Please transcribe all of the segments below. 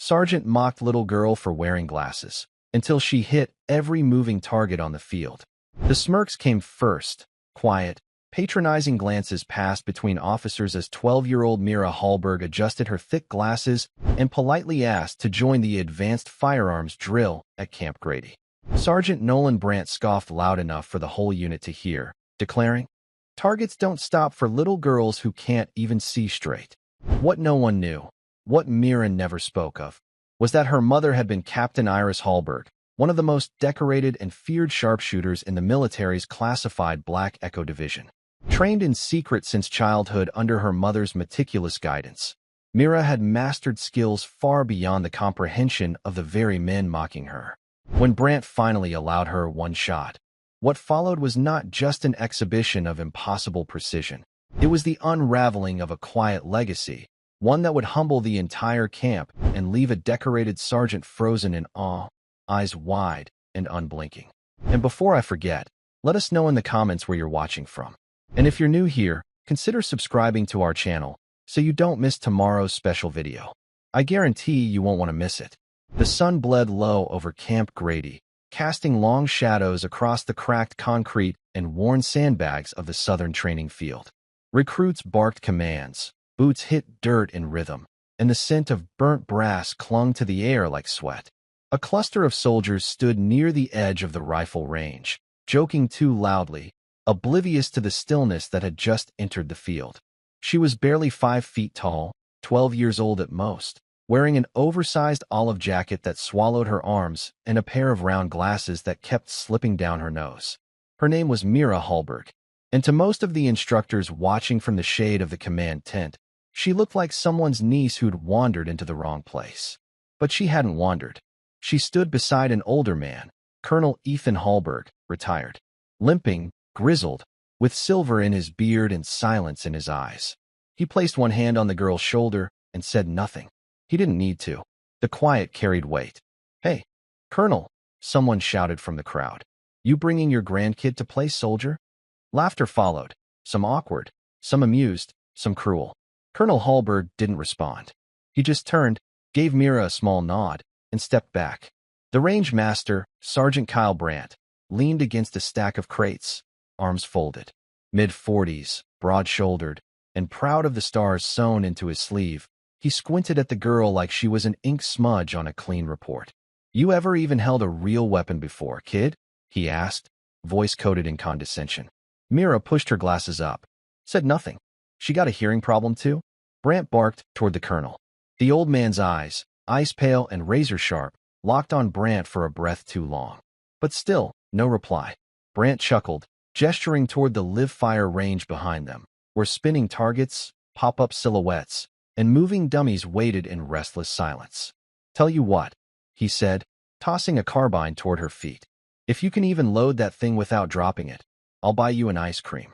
Sergeant mocked little girl for wearing glasses, until she hit every moving target on the field. The smirks came first, quiet, patronizing glances passed between officers as 12-year-old Mira Hallberg adjusted her thick glasses and politely asked to join the advanced firearms drill at Camp Grady. Sergeant Nolan Brandt scoffed loud enough for the whole unit to hear, declaring, "Targets don't stop for little girls who can't even see straight." What no one knew, what Mira never spoke of, was that her mother had been Captain Iris Hallberg, one of the most decorated and feared sharpshooters in the military's classified Black Echo Division. Trained in secret since childhood under her mother's meticulous guidance, Mira had mastered skills far beyond the comprehension of the very men mocking her. When Brandt finally allowed her one shot, what followed was not just an exhibition of impossible precision. It was the unraveling of a quiet legacy, one that would humble the entire camp and leave a decorated sergeant frozen in awe, eyes wide and unblinking. And before I forget, let us know in the comments where you're watching from. And if you're new here, consider subscribing to our channel so you don't miss tomorrow's special video. I guarantee you won't want to miss it. The sun bled low over Camp Grady, casting long shadows across the cracked concrete and worn sandbags of the southern training field. Recruits barked commands, boots hit dirt in rhythm, and the scent of burnt brass clung to the air like sweat. A cluster of soldiers stood near the edge of the rifle range, joking too loudly, oblivious to the stillness that had just entered the field. She was barely 5 feet tall, 12 years old at most, wearing an oversized olive jacket that swallowed her arms and a pair of round glasses that kept slipping down her nose. Her name was Mira Hallberg, and to most of the instructors watching from the shade of the command tent, she looked like someone's niece who'd wandered into the wrong place. But she hadn't wandered. She stood beside an older man, Colonel Ethan Hallberg, retired, limping, grizzled, with silver in his beard and silence in his eyes. He placed one hand on the girl's shoulder and said nothing. He didn't need to. The quiet carried weight. "Hey, Colonel," someone shouted from the crowd. "You bringing your grandkid to play soldier?" Laughter followed, some awkward, some amused, some cruel. Colonel Hallberg didn't respond. He just turned, gave Mira a small nod, and stepped back. The range master, Sergeant Kyle Brandt, leaned against a stack of crates, arms folded. Mid-40s, broad-shouldered, and proud of the stars sewn into his sleeve, he squinted at the girl like she was an ink smudge on a clean report. "You ever even held a real weapon before, kid?" he asked, voice coated in condescension. Mira pushed her glasses up, said nothing. She got a hearing problem too? Brandt barked toward the colonel. The old man's eyes, ice-pale and razor-sharp, locked on Brandt for a breath too long. But still, no reply. Brandt chuckled, gesturing toward the live-fire range behind them, where spinning targets, pop-up silhouettes, and moving dummies waited in restless silence. "Tell you what," he said, tossing a carbine toward her feet. "If you can even load that thing without dropping it, I'll buy you an ice cream."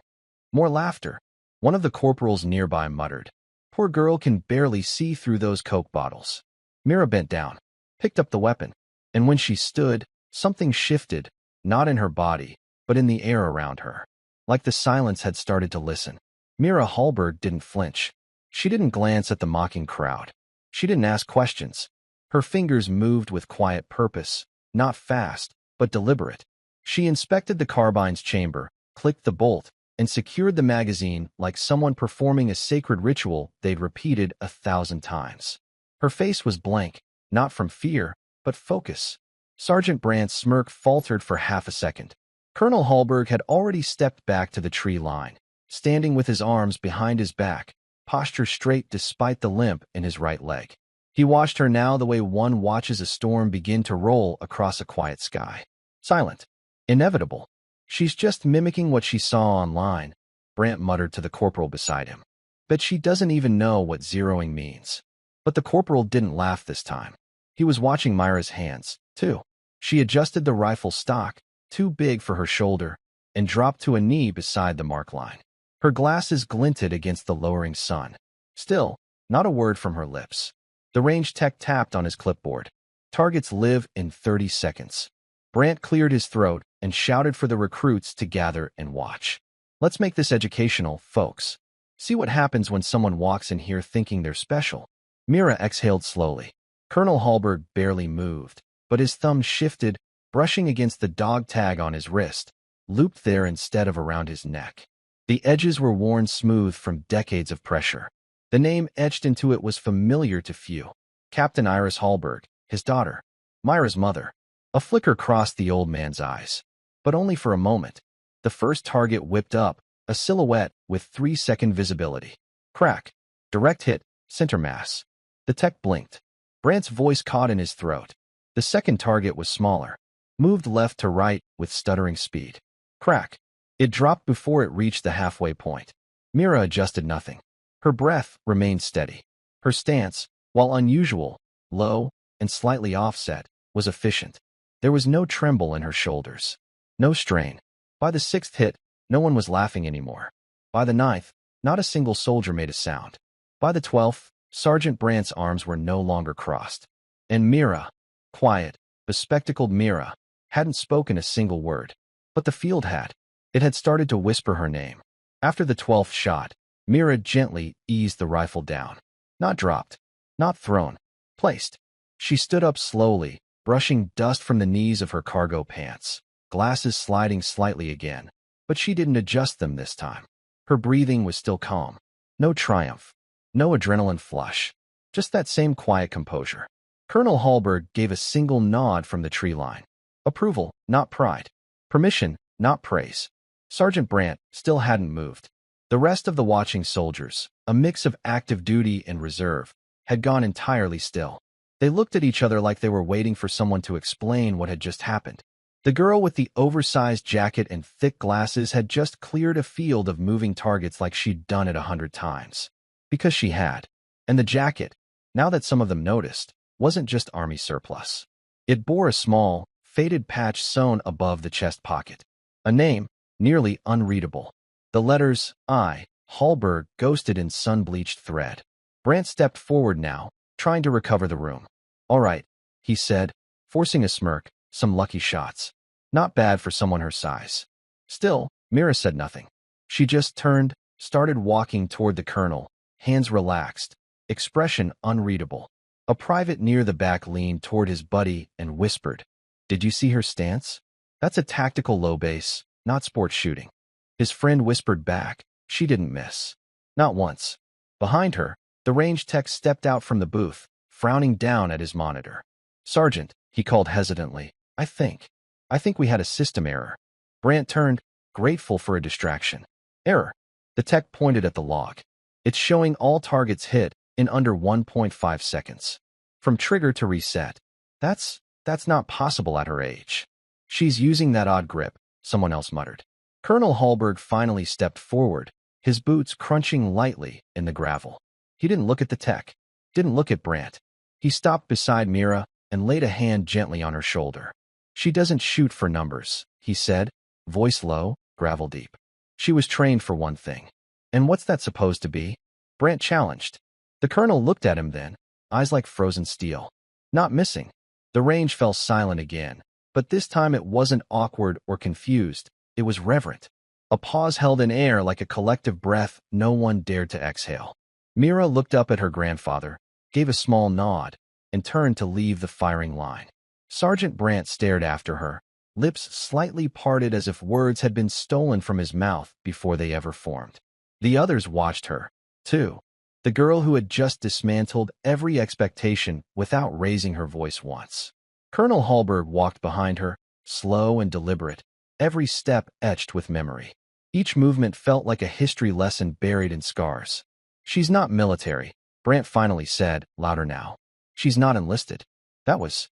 More laughter. One of the corporals nearby muttered, "Poor girl can barely see through those Coke bottles." Mira bent down, picked up the weapon, and when she stood, something shifted, not in her body, but in the air around her. Like the silence had started to listen. Mira Hallberg didn't flinch. She didn't glance at the mocking crowd. She didn't ask questions. Her fingers moved with quiet purpose, not fast, but deliberate. She inspected the carbine's chamber, clicked the bolt, and secured the magazine like someone performing a sacred ritual they'd repeated 1,000 times. Her face was blank, not from fear, but focus. Sergeant Brandt's smirk faltered for half a second. Colonel Hallberg had already stepped back to the tree line, standing with his arms behind his back, posture straight despite the limp in his right leg. He watched her now the way one watches a storm begin to roll across a quiet sky. Silent. Inevitable. "She's just mimicking what she saw online," Brandt muttered to the corporal beside him. "Bet she doesn't even know what zeroing means." But the corporal didn't laugh this time. He was watching Myra's hands, too. She adjusted the rifle stock, too big for her shoulder, and dropped to a knee beside the mark line. Her glasses glinted against the lowering sun. Still, not a word from her lips. The range tech tapped on his clipboard. "Targets live in 30 seconds. Brandt cleared his throat and shouted for the recruits to gather and watch. "Let's make this educational, folks. See what happens when someone walks in here thinking they're special." Mira exhaled slowly. Colonel Hallberg barely moved, but his thumb shifted, brushing against the dog tag on his wrist, looped there instead of around his neck. The edges were worn smooth from decades of pressure. The name etched into it was familiar to few. Captain Iris Hallberg, his daughter, Myra's mother. A flicker crossed the old man's eyes, but only for a moment. The first target whipped up, a silhouette with 3-second visibility. Crack. Direct hit, center mass. The tech blinked. Brant's voice caught in his throat. The second target was smaller, moved left to right with stuttering speed. Crack. It dropped before it reached the halfway point. Mira adjusted nothing. Her breath remained steady. Her stance, while unusual, low, and slightly offset, was efficient. There was no tremble in her shoulders. No strain. By the 6th hit, no one was laughing anymore. By the 9th, not a single soldier made a sound. By the 12th, Sergeant Brant's arms were no longer crossed. And Mira, quiet, bespectacled Mira, hadn't spoken a single word. But the field had. It had started to whisper her name. After the 12th shot, Mira gently eased the rifle down. Not dropped. Not thrown. Placed. She stood up slowly, brushing dust from the knees of her cargo pants, glasses sliding slightly again. But she didn't adjust them this time. Her breathing was still calm. No triumph. No adrenaline flush. Just that same quiet composure. Colonel Hallberg gave a single nod from the tree line. Approval, not pride. Permission, not praise. Sergeant Brant still hadn't moved. The rest of the watching soldiers, a mix of active duty and reserve, had gone entirely still. They looked at each other like they were waiting for someone to explain what had just happened. The girl with the oversized jacket and thick glasses had just cleared a field of moving targets like she'd done it 100 times. Because she had. And the jacket, now that some of them noticed, wasn't just army surplus. It bore a small, faded patch sewn above the chest pocket. A name, nearly unreadable. The letters, I, Hallberg, ghosted in sun-bleached thread. Brant stepped forward now, trying to recover the room. All right, he said, forcing a smirk, some lucky shots. Not bad for someone her size. Still, Mira said nothing. She just turned, started walking toward the colonel, hands relaxed, expression unreadable. A private near the back leaned toward his buddy and whispered, "Did you see her stance? That's a tactical low base, not sports shooting." His friend whispered back, "She didn't miss. Not once." Behind her, the range tech stepped out from the booth, frowning down at his monitor. "Sergeant," he called hesitantly, I think we had a system error." Brant turned, grateful for a distraction. "Error." The tech pointed at the log. "It's showing all targets hit in under 1.5 seconds. From trigger to reset. That's not possible at her age." "She's using that odd grip," someone else muttered. Colonel Hallberg finally stepped forward, his boots crunching lightly in the gravel. He didn't look at the tech, didn't look at Brant. He stopped beside Mira and laid a hand gently on her shoulder. "She doesn't shoot for numbers," he said, voice low, gravel deep. "She was trained for one thing." "And what's that supposed to be?" Brant challenged. The colonel looked at him then, eyes like frozen steel. "Not missing." The range fell silent again, but this time it wasn't awkward or confused, it was reverent. A pause held in air like a collective breath no one dared to exhale. Mira looked up at her grandfather, gave a small nod, and turned to leave the firing line. Sergeant Brant stared after her, lips slightly parted as if words had been stolen from his mouth before they ever formed. The others watched her, too. The girl who had just dismantled every expectation without raising her voice once. Colonel Hallberg walked behind her, slow and deliberate, every step etched with memory. Each movement felt like a history lesson buried in scars. "She's not military," Brant finally said, louder now. "She's not enlisted. That was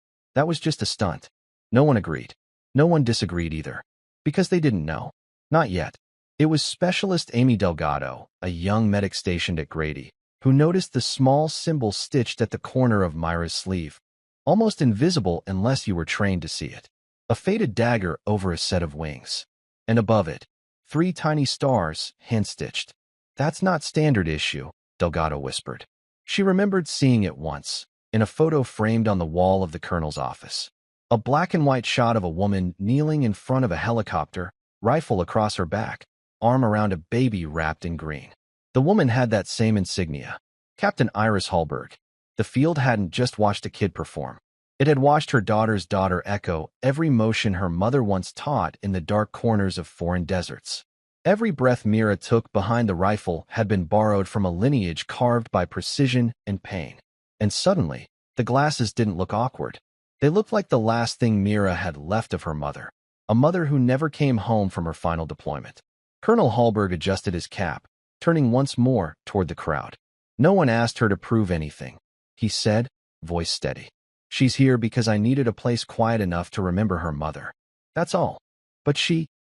just a stunt." No one agreed. No one disagreed either. Because they didn't know. Not yet. It was Specialist Amy Delgado, a young medic stationed at Grady, who noticed the small symbol stitched at the corner of Myra's sleeve, almost invisible unless you were trained to see it. A faded dagger over a set of wings. And above it, 3 tiny stars, hand-stitched. "That's not standard issue," Delgado whispered. She remembered seeing it once, in a photo framed on the wall of the colonel's office. A black and white shot of a woman kneeling in front of a helicopter, rifle across her back, arm around a baby wrapped in green. The woman had that same insignia. Captain Iris Hallberg. The field hadn't just watched a kid perform. It had watched her daughter's daughter echo every motion her mother once taught in the dark corners of foreign deserts. Every breath Mira took behind the rifle had been borrowed from a lineage carved by precision and pain. And suddenly, the glasses didn't look awkward. They looked like the last thing Mira had left of her mother, a mother who never came home from her final deployment. Colonel Hallberg adjusted his cap, turning once more toward the crowd. No one asked her to prove anything, he said, voice steady. She's here because I needed a place quiet enough to remember her mother. That's all. But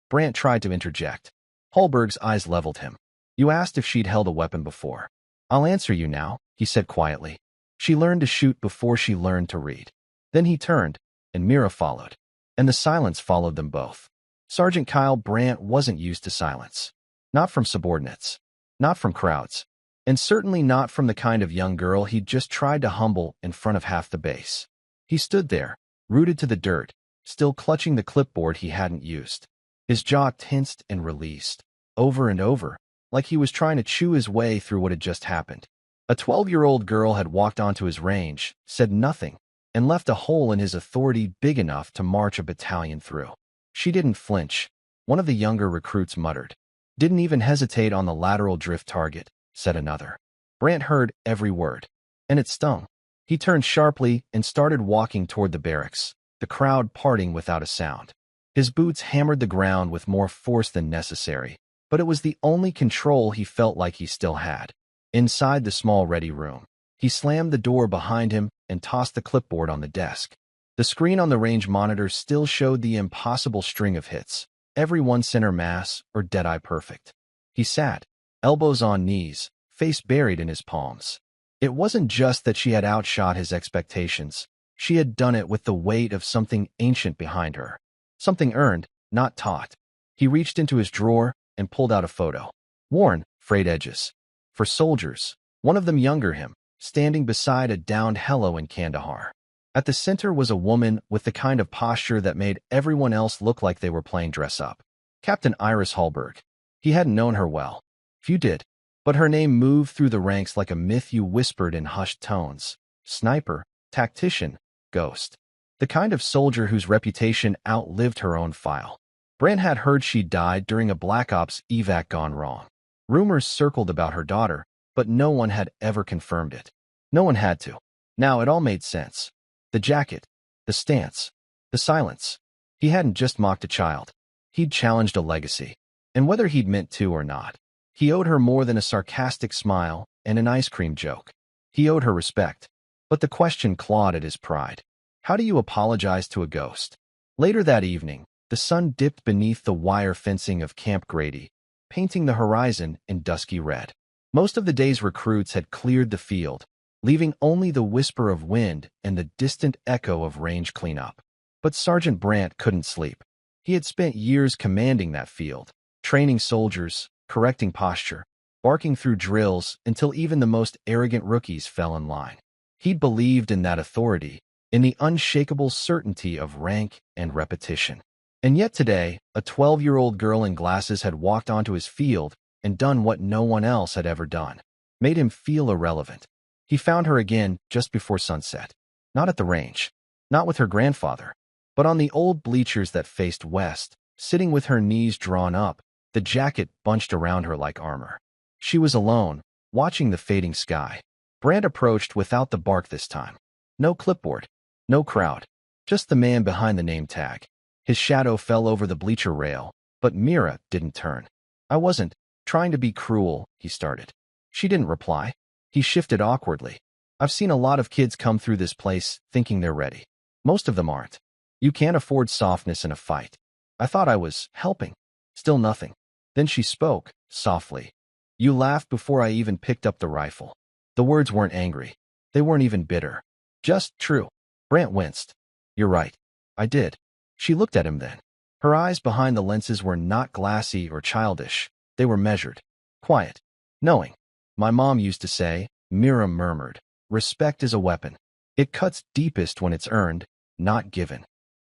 Brant tried to interject. Hallberg's eyes leveled him. You asked if she'd held a weapon before. I'll answer you now, he said quietly. She learned to shoot before she learned to read. Then he turned, and Mira followed. And the silence followed them both. Sergeant Kyle Brant wasn't used to silence. Not from subordinates. Not from crowds. And certainly not from the kind of young girl he'd just tried to humble in front of half the base. He stood there, rooted to the dirt, still clutching the clipboard he hadn't used. His jaw tensed and released, over and over, like he was trying to chew his way through what had just happened. A 12-year-old girl had walked onto his range, said nothing, and left a hole in his authority big enough to march a battalion through. She didn't flinch, one of the younger recruits muttered. Didn't even hesitate on the lateral drift target, said another. Brant heard every word, and it stung. He turned sharply and started walking toward the barracks, the crowd parting without a sound. His boots hammered the ground with more force than necessary, but it was the only control he felt like he still had. Inside the small ready room, he slammed the door behind him and tossed the clipboard on the desk. The screen on the range monitor still showed the impossible string of hits, every one center mass or dead-eye perfect. He sat, elbows on knees, face buried in his palms. It wasn't just that she had outshot his expectations. She had done it with the weight of something ancient behind her. Something earned, not taught. He reached into his drawer and pulled out a photo. Worn, frayed edges. For soldiers, one of them younger him, standing beside a downed hello in Kandahar. At the center was a woman with the kind of posture that made everyone else look like they were playing dress-up. Captain Iris Hallberg. He hadn't known her well. Few did. But her name moved through the ranks like a myth you whispered in hushed tones. Sniper, tactician, ghost. The kind of soldier whose reputation outlived her own file. Brant had heard she died during a Black Ops evac gone wrong. Rumors circled about her daughter, but no one had ever confirmed it. No one had to. Now it all made sense. The jacket, the stance, the silence. He hadn't just mocked a child. He'd challenged a legacy. And whether he'd meant to or not, he owed her more than a sarcastic smile and an ice cream joke. He owed her respect. But the question clawed at his pride. How do you apologize to a ghost? Later that evening, the sun dipped beneath the wire fencing of Camp Grady, painting the horizon in dusky red. Most of the day's recruits had cleared the field, leaving only the whisper of wind and the distant echo of range cleanup. But Sergeant Brant couldn't sleep. He had spent years commanding that field, training soldiers, correcting posture, barking through drills until even the most arrogant rookies fell in line. He'd believed in that authority, in the unshakable certainty of rank and repetition. And yet today, a 12-year-old girl in glasses had walked onto his field and done what no one else had ever done. Made him feel irrelevant. He found her again just before sunset. Not at the range. Not with her grandfather. But on the old bleachers that faced west, sitting with her knees drawn up, the jacket bunched around her like armor. She was alone, watching the fading sky. Brant approached without the bark this time. No clipboard. No crowd. Just the man behind the name tag. His shadow fell over the bleacher rail, but Mira didn't turn. I wasn't trying to be cruel, he started. She didn't reply. He shifted awkwardly. I've seen a lot of kids come through this place thinking they're ready. Most of them aren't. You can't afford softness in a fight. I thought I was helping. Still nothing. Then she spoke, softly. You laughed before I even picked up the rifle. The words weren't angry. They weren't even bitter. Just true. Brant winced. You're right. I did. She looked at him then. Her eyes behind the lenses were not glassy or childish. They were measured. Quiet. Knowing. My mom used to say, Mira murmured, respect is a weapon. It cuts deepest when it's earned, not given.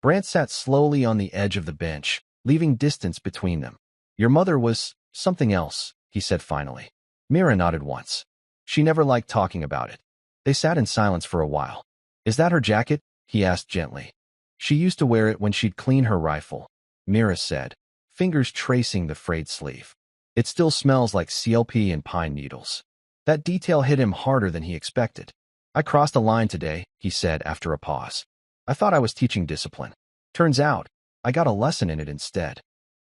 Brant sat slowly on the edge of the bench, leaving distance between them. Your mother was something else, he said finally. Mira nodded once. She never liked talking about it. They sat in silence for a while. Is that her jacket? He asked gently. She used to wear it when she'd clean her rifle, Mira said, fingers tracing the frayed sleeve. It still smells like CLP and pine needles. That detail hit him harder than he expected. I crossed a line today, he said after a pause. I thought I was teaching discipline. Turns out, I got a lesson in it instead.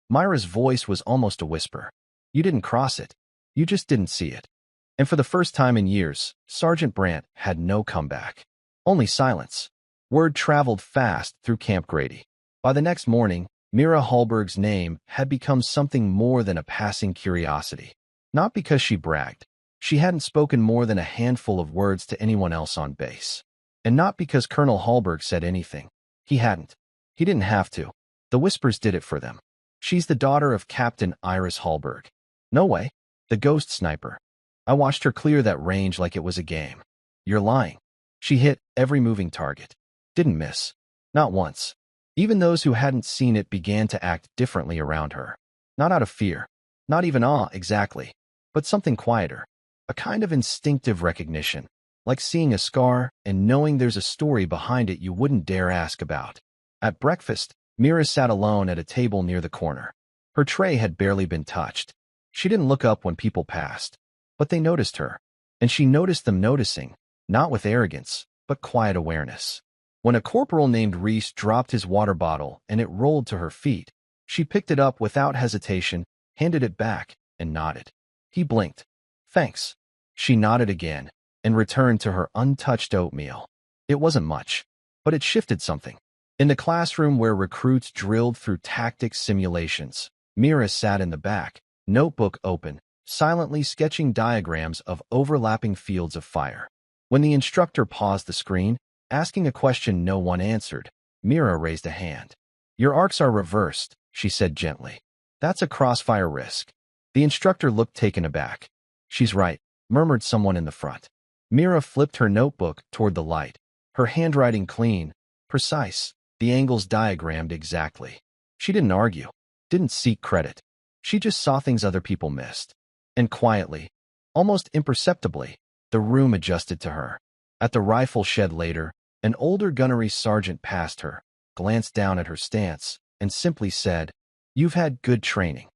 Myra's voice was almost a whisper. You didn't cross it. You just didn't see it. And for the first time in years, Sergeant Brandt had no comeback. Only silence. Word traveled fast through Camp Grady. By the next morning, Mira Hallberg's name had become something more than a passing curiosity. Not because she bragged. She hadn't spoken more than a handful of words to anyone else on base. And not because Colonel Hallberg said anything. He hadn't. He didn't have to. The whispers did it for them. She's the daughter of Captain Iris Hallberg. No way. The ghost sniper. I watched her clear that range like it was a game. You're lying. She hit every moving target. Didn't miss. Not once. Even those who hadn't seen it began to act differently around her. Not out of fear. Not even awe, exactly. But something quieter. A kind of instinctive recognition. Like seeing a scar and knowing there's a story behind it you wouldn't dare ask about. At breakfast, Mira sat alone at a table near the corner. Her tray had barely been touched. She didn't look up when people passed. But they noticed her. And she noticed them noticing, not with arrogance, but quiet awareness. When a corporal named Reese dropped his water bottle and it rolled to her feet, she picked it up without hesitation, handed it back, and nodded. He blinked. Thanks. She nodded again and returned to her untouched oatmeal. It wasn't much, but it shifted something. In the classroom where recruits drilled through tactics simulations, Mira sat in the back, notebook open, silently sketching diagrams of overlapping fields of fire. When the instructor paused the screen, asking a question no one answered, Mira raised a hand. Your arcs are reversed, she said gently. That's a crossfire risk. The instructor looked taken aback. She's right, murmured someone in the front. Mira flipped her notebook toward the light, her handwriting clean, precise, the angles diagrammed exactly. She didn't argue, didn't seek credit. She just saw things other people missed. And quietly, almost imperceptibly, the room adjusted to her. At the rifle shed later, an older gunnery sergeant passed her, glanced down at her stance, and simply said, You've had good training.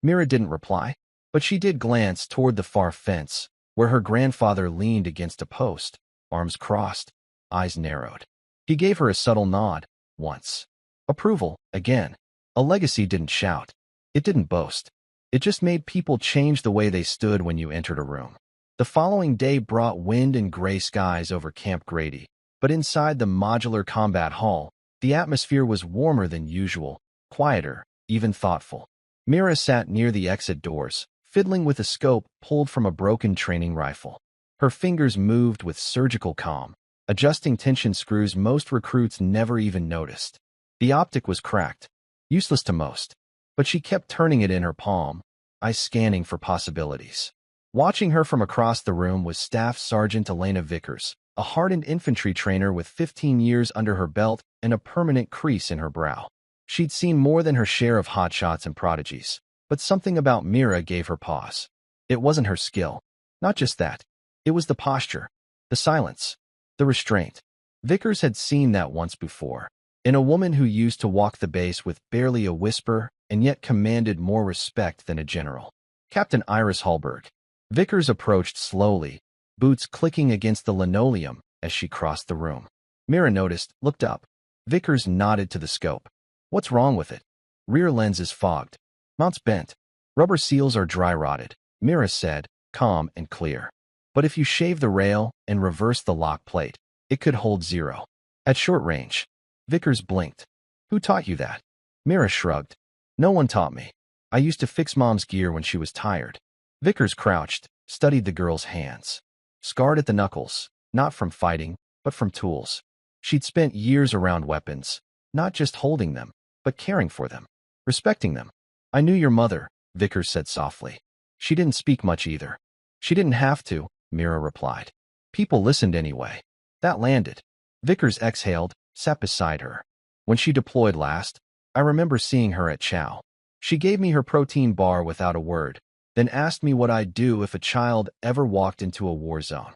Mira didn't reply, but she did glance toward the far fence, where her grandfather leaned against a post, arms crossed, eyes narrowed. He gave her a subtle nod, once. Approval, again. A legacy didn't shout. It didn't boast. It just made people change the way they stood when you entered a room. The following day brought wind and gray skies over Camp Grady, but inside the modular combat hall, the atmosphere was warmer than usual, quieter, even thoughtful. Mira sat near the exit doors, fiddling with a scope pulled from a broken training rifle. Her fingers moved with surgical calm, adjusting tension screws most recruits never even noticed. The optic was cracked, useless to most, but she kept turning it in her palm, eyes scanning for possibilities. Watching her from across the room was Staff Sergeant Elena Vickers, a hardened infantry trainer with 15 years under her belt and a permanent crease in her brow. She'd seen more than her share of hotshots and prodigies, but something about Mira gave her pause. It wasn't her skill. Not just that. It was the posture, the silence, the restraint. Vickers had seen that once before, in a woman who used to walk the base with barely a whisper and yet commanded more respect than a general. Captain Iris Hallberg. Vickers approached slowly, boots clicking against the linoleum as she crossed the room. Mira noticed, looked up. Vickers nodded to the scope. What's wrong with it? Rear lens is fogged. Mount's bent. Rubber seals are dry-rotted, Mira said, calm and clear. But if you shave the rail and reverse the lock plate, it could hold 0. At short range. Vickers blinked. Who taught you that? Mira shrugged. No one taught me. I used to fix Mom's gear when she was tired. Vickers crouched, studied the girl's hands. Scarred at the knuckles, not from fighting, but from tools. She'd spent years around weapons, not just holding them, but caring for them, respecting them. I knew your mother, Vickers said softly. She didn't speak much either. She didn't have to, Mira replied. People listened anyway. That landed. Vickers exhaled, sat beside her. When she deployed last, I remember seeing her at chow. She gave me her protein bar without a word, then asked me what I'd do if a child ever walked into a war zone.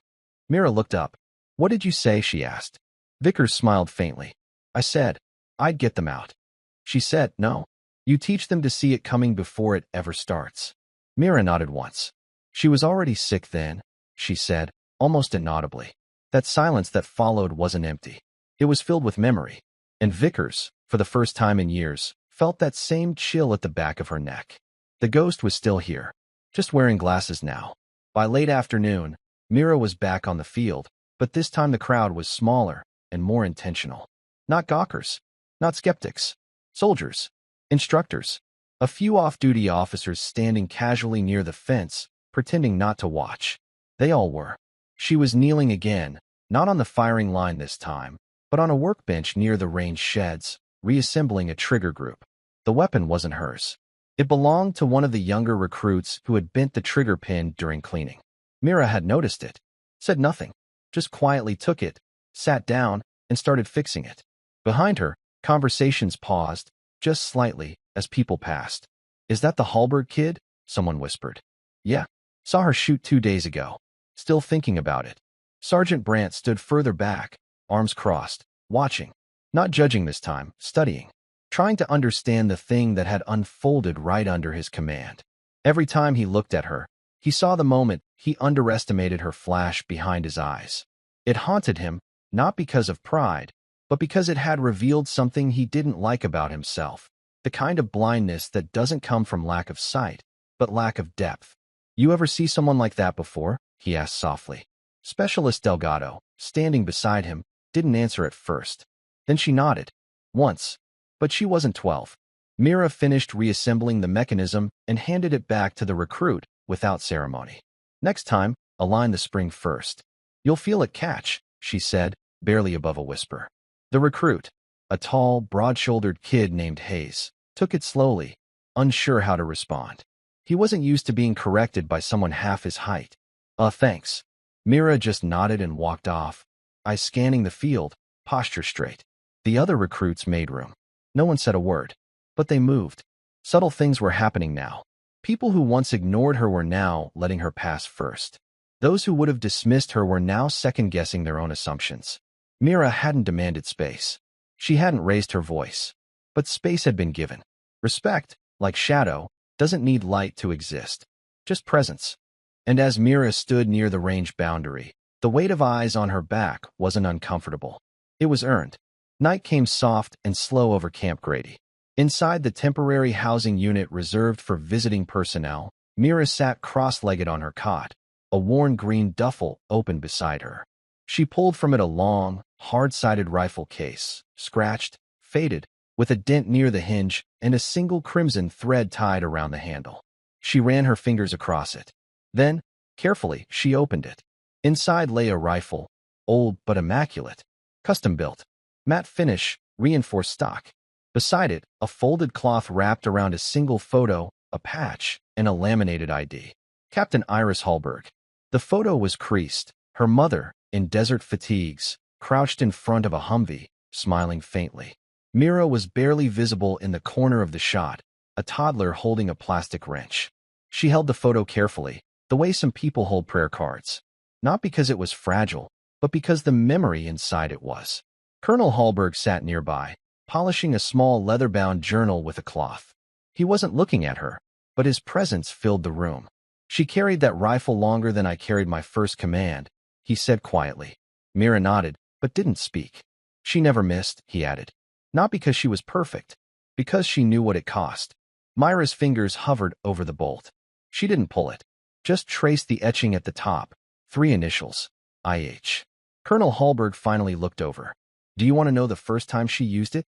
Mira looked up. What did you say? She asked. Vickers smiled faintly. I said, I'd get them out. She said, no. You teach them to see it coming before it ever starts. Mira nodded once. She was already sick then, she said, almost inaudibly. That silence that followed wasn't empty. It was filled with memory. And Vickers, for the first time in years, felt that same chill at the back of her neck. The ghost was still here, just wearing glasses now. By late afternoon, Mira was back on the field, but this time the crowd was smaller and more intentional. Not gawkers, not skeptics, soldiers, instructors, a few off-duty officers standing casually near the fence, pretending not to watch. They all were. She was kneeling again, not on the firing line this time, but on a workbench near the range sheds, reassembling a trigger group. The weapon wasn't hers. It belonged to one of the younger recruits who had bent the trigger pin during cleaning. Mira had noticed it, said nothing, just quietly took it, sat down, and started fixing it. Behind her, conversations paused, just slightly, as people passed. Is that the Hallberg kid? Someone whispered. Yeah. Saw her shoot 2 days ago. Still thinking about it. Sergeant Brandt stood further back, arms crossed, watching. Not judging this time, studying. Trying to understand the thing that had unfolded right under his command. Every time he looked at her, he saw the moment he underestimated her flash behind his eyes. It haunted him, not because of pride, but because it had revealed something he didn't like about himself. The kind of blindness that doesn't come from lack of sight, but lack of depth. You ever see someone like that before? He asked softly. Specialist Delgado, standing beside him, didn't answer at first. Then she nodded. Once. But she wasn't 12. Mira finished reassembling the mechanism and handed it back to the recruit without ceremony. Next time, align the spring first. You'll feel it catch, she said, barely above a whisper. The recruit, a tall, broad-shouldered kid named Hayes, took it slowly, unsure how to respond. He wasn't used to being corrected by someone half his height. Thanks. Mira just nodded and walked off, eyes scanning the field, posture straight. The other recruits made room. No one said a word, but they moved. Subtle things were happening now. People who once ignored her were now letting her pass first. Those who would have dismissed her were now second-guessing their own assumptions. Mira hadn't demanded space. She hadn't raised her voice. But space had been given. Respect, like shadow, doesn't need light to exist. Just presence. And as Mira stood near the range boundary, the weight of eyes on her back wasn't uncomfortable. It was earned. Night came soft and slow over Camp Grady. Inside the temporary housing unit reserved for visiting personnel, Mira sat cross-legged on her cot, a worn green duffel open beside her. She pulled from it a long, hard-sided rifle case, scratched, faded, with a dent near the hinge and a single crimson thread tied around the handle. She ran her fingers across it. Then, carefully, she opened it. Inside lay a rifle, old but immaculate, custom-built, matte finish, reinforced stock. Beside it, a folded cloth wrapped around a single photo, a patch, and a laminated ID. Captain Iris Hallberg. The photo was creased, her mother, in desert fatigues, crouched in front of a Humvee, smiling faintly. Mira was barely visible in the corner of the shot, a toddler holding a plastic wrench. She held the photo carefully, the way some people hold prayer cards. Not because it was fragile, but because the memory inside it was. Colonel Hallberg sat nearby, polishing a small leather-bound journal with a cloth. He wasn't looking at her, but his presence filled the room. She carried that rifle longer than I carried my first command, he said quietly. Mira nodded, but didn't speak. She never missed, he added. Not because she was perfect, because she knew what it cost. Myra's fingers hovered over the bolt. She didn't pull it, just traced the etching at the top, 3 initials, IH. Colonel Hallberg finally looked over. Do you want to know the first time she used it?